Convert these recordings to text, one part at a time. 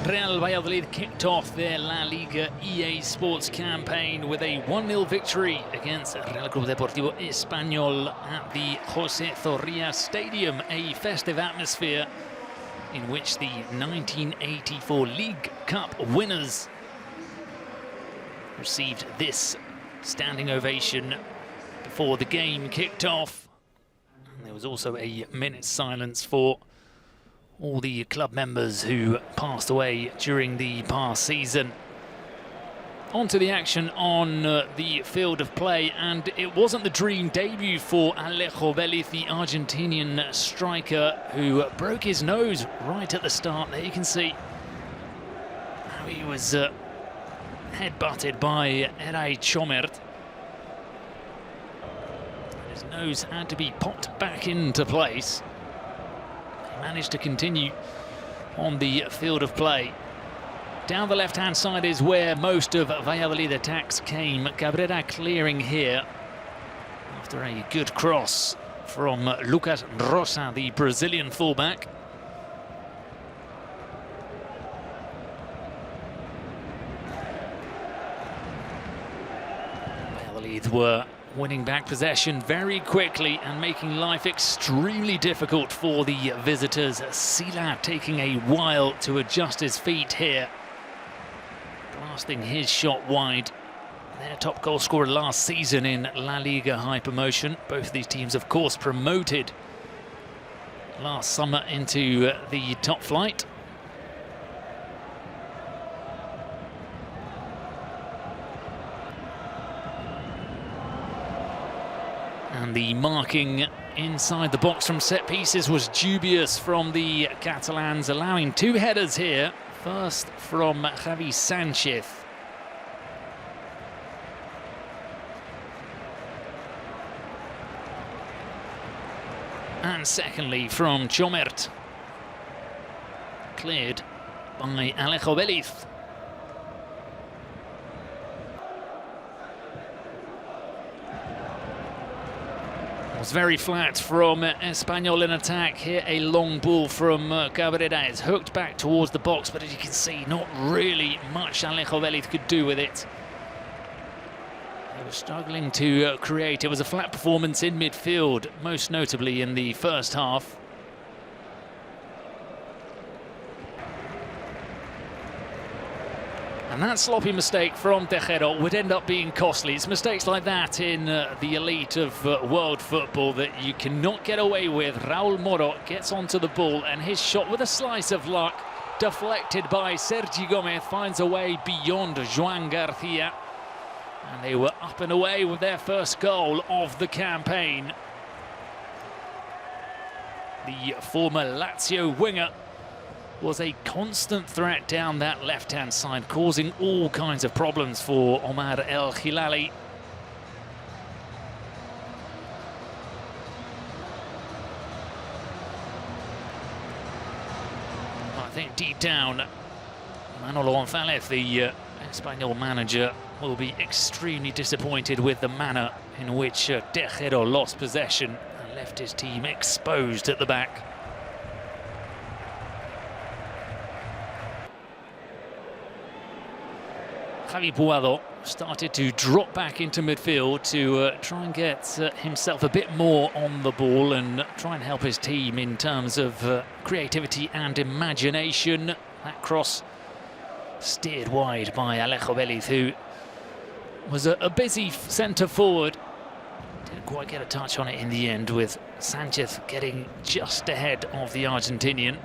Real Valladolid kicked off their La Liga EA Sports campaign with a 1-0 victory against Real Club Deportivo Espanyol at the José Zorrilla Stadium, a festive atmosphere in which the 1984 League Cup winners received this standing ovation before the game kicked off. And there was also a minute's silence for all the club members who passed away during the past season. On to the action on the field of play, and it wasn't the dream debut for Alejo Vélez, the Argentinian striker, who broke his nose right at the start. There you can see how he was head-butted by Eray Chomert. His nose had to be popped back into place. Managed to continue on the field of play. Down the left-hand side is where most of Valladolid attacks came. Cabrera clearing here after a good cross from Lucas Rosa, the Brazilian fullback. Valladolid were winning back possession very quickly and making life extremely difficult for the visitors. Sila taking a while to adjust his feet here, blasting his shot wide. Their top goal scorer last season in La Liga high promotion. Both of these teams, of course, promoted last summer into the top flight. And the marking inside the box from set pieces was dubious from the Catalans, allowing two headers here. First from Javi Sanchez. And secondly from Chomert. Cleared by Alejo Vélez. Was very flat from Espanyol in attack. Here a long ball from Cabrera. It's hooked back towards the box, but as you can see, not really much Alejo Vélez could do with it. They were struggling to create. It was a flat performance in midfield, most notably in the first half. And that sloppy mistake from Tejero would end up being costly. It's mistakes like that in the elite of world football that you cannot get away with. Raúl Moro gets onto the ball, and his shot, with a slice of luck, deflected by Sergi Gomez, finds a way beyond Joan Garcia. And they were up and away with their first goal of the campaign. The former Lazio winger was a constant threat down that left-hand side, causing all kinds of problems for Omar El Hilali. I think deep down, Manolo González, the Espanyol manager, will be extremely disappointed with the manner in which Tejero lost possession and left his team exposed at the back. Javi Buado started to drop back into midfield to try and get himself a bit more on the ball and try and help his team in terms of creativity and imagination. That cross steered wide by Alejo Vélez, who was a busy centre forward. Didn't quite get a touch on it in the end, with Sanchez getting just ahead of the Argentinian.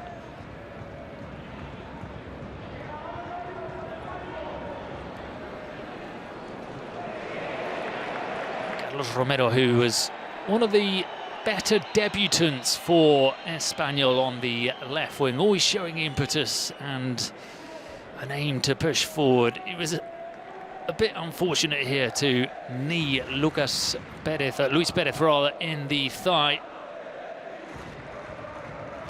Romero, who was one of the better debutants for Espanyol on the left wing, always showing impetus and an aim to push forward. It was a bit unfortunate here to knee Luis Perez rather, in the thigh,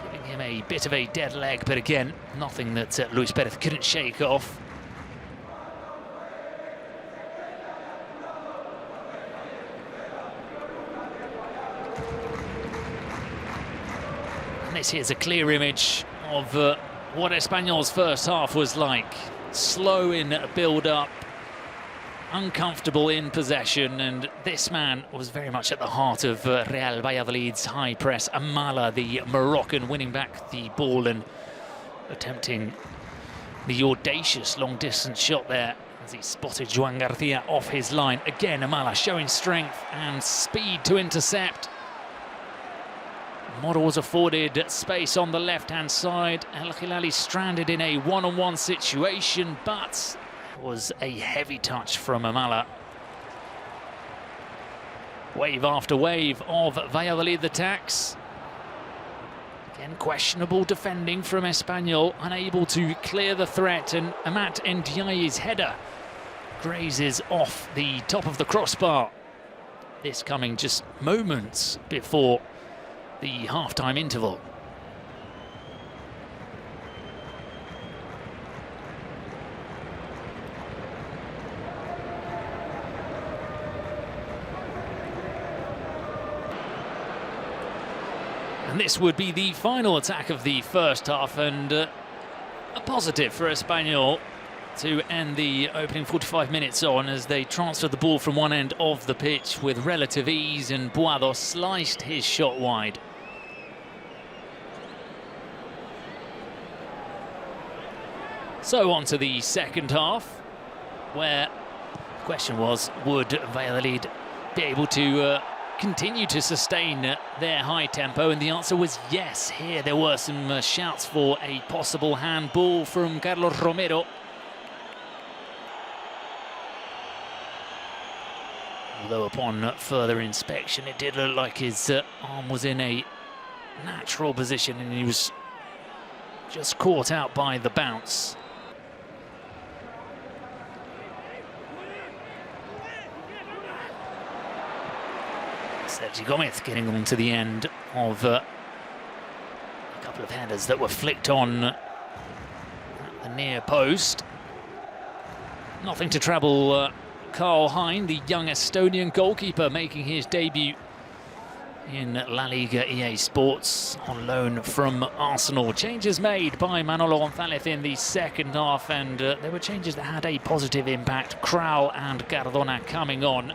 giving him a bit of a dead leg, but again, nothing that Luis Perez couldn't shake off. This here's a clear image of what Espanyol's first half was like. Slow in build-up, uncomfortable in possession, and this man was very much at the heart of Real Valladolid's high press. Amala, the Moroccan, winning back the ball and attempting the audacious long-distance shot there as he spotted Joan Garcia off his line. Again, Amala showing strength and speed to intercept. Moro was afforded space on the left-hand side. El Hilali stranded in a one-on-one situation, but it was a heavy touch from Amala. Wave after wave of Valladolid attacks. Again, questionable defending from Espanyol, unable to clear the threat, and Amat Ndiaye's header grazes off the top of the crossbar. This coming just moments before the half-time interval. And this would be the final attack of the first half, and a positive for Espanyol to end the opening 45 minutes on, as they transferred the ball from one end of the pitch with relative ease, and Boado sliced his shot wide. So on to the second half, where the question was, would Valladolid be able to continue to sustain their high tempo? And the answer was yes. Here there were some shouts for a possible handball from Carlos Romero. Although upon further inspection, it did look like his arm was in a natural position and he was just caught out by the bounce. Sergi Gomez getting on to the end of a couple of headers that were flicked on at the near post. Nothing to trouble Karl Hein, the young Estonian goalkeeper, making his debut in La Liga EA Sports on loan from Arsenal. Changes made by Manolo Gonzalez in the second half, and there were changes that had a positive impact. Kral and Cardona coming on.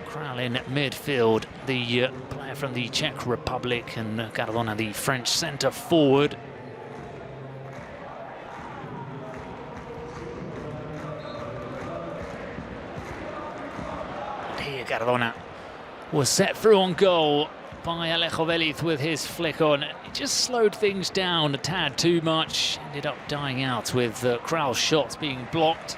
Kral in midfield, the player from the Czech Republic, and Cardona, the French centre forward. And here Cardona was set through on goal by Alejo Veliz with his flick on. It just slowed things down a tad too much. Ended up dying out with Kral's shots being blocked.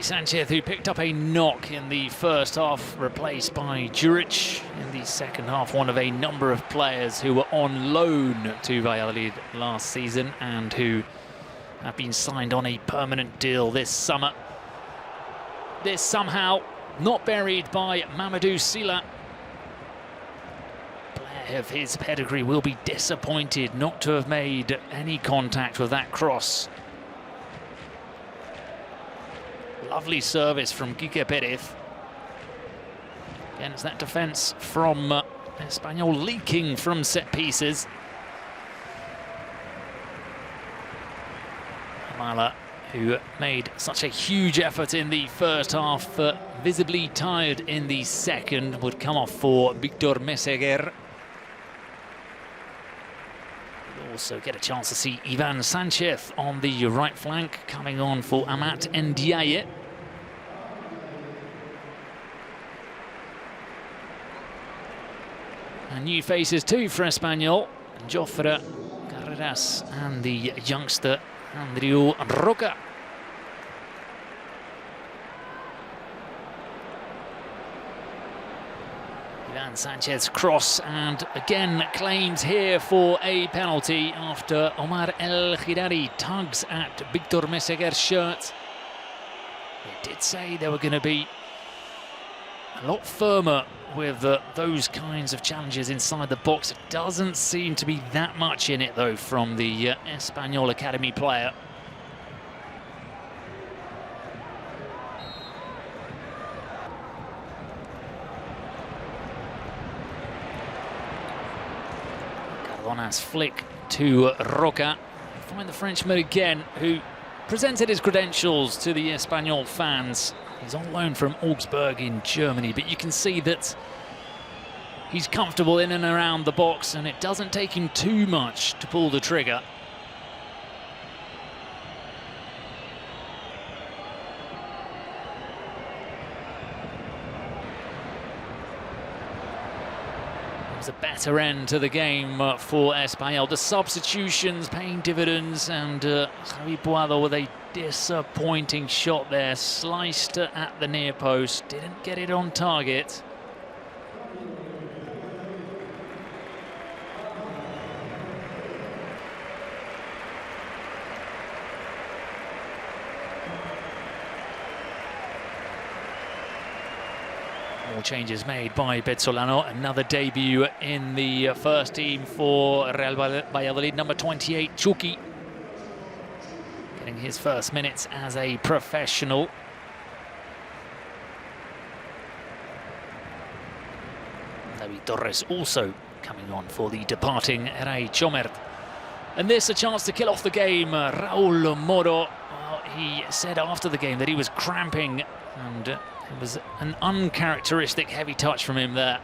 Sanchez, who picked up a knock in the first half, replaced by Juric in the second half, one of a number of players who were on loan to Valladolid last season and who have been signed on a permanent deal this summer. This somehow not buried by Mamadou Sila. Player of his pedigree will be disappointed not to have made any contact with that cross. Lovely service from Quique Perez. Again, it's that defence from Espanyol leaking from set pieces. Amala, who made such a huge effort in the first half, visibly tired in the second, would come off for Victor Meseguer. We'll also get a chance to see Ivan Sanchez on the right flank, coming on for Amat Ndiaye. And new faces too for Espanyol, Jofre Carreras and the youngster Andrew Roca. Ivan Sanchez cross, and again claimed here for a penalty after Omar El Hirari tugs at Victor Meseguer's shirt. It did say there were going to be a lot firmer with those kinds of challenges inside the box. It doesn't seem to be that much in it, though, from the Espanyol Academy player. Cardona's flick to Roca. Find the Frenchman again, who presented his credentials to the Espanyol fans. He's on loan from Augsburg in Germany, but you can see that he's comfortable in and around the box, and it doesn't take him too much to pull the trigger. It was a better end to the game for Espanyol. The substitutions paying dividends, and Javi Boado with a disappointing shot there, sliced at the near post, didn't get it on target. More changes made by Bezzolano. Another debut in the first team for Real Valladolid. Number 28, Chucky, getting his first minutes as a professional. David Torres also coming on for the departing Ray Chomert. And this a chance to kill off the game. Raul Moro, well, he said after the game that he was cramping, and it was an uncharacteristic heavy touch from him there.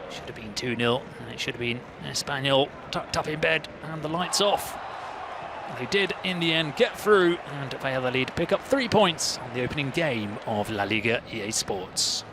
Should have been 2-0, and it should have been Espanyol tucked up in bed and the lights off. They did, in the end, get through, and Valladolid pick up 3 points on the opening game of La Liga EA Sports.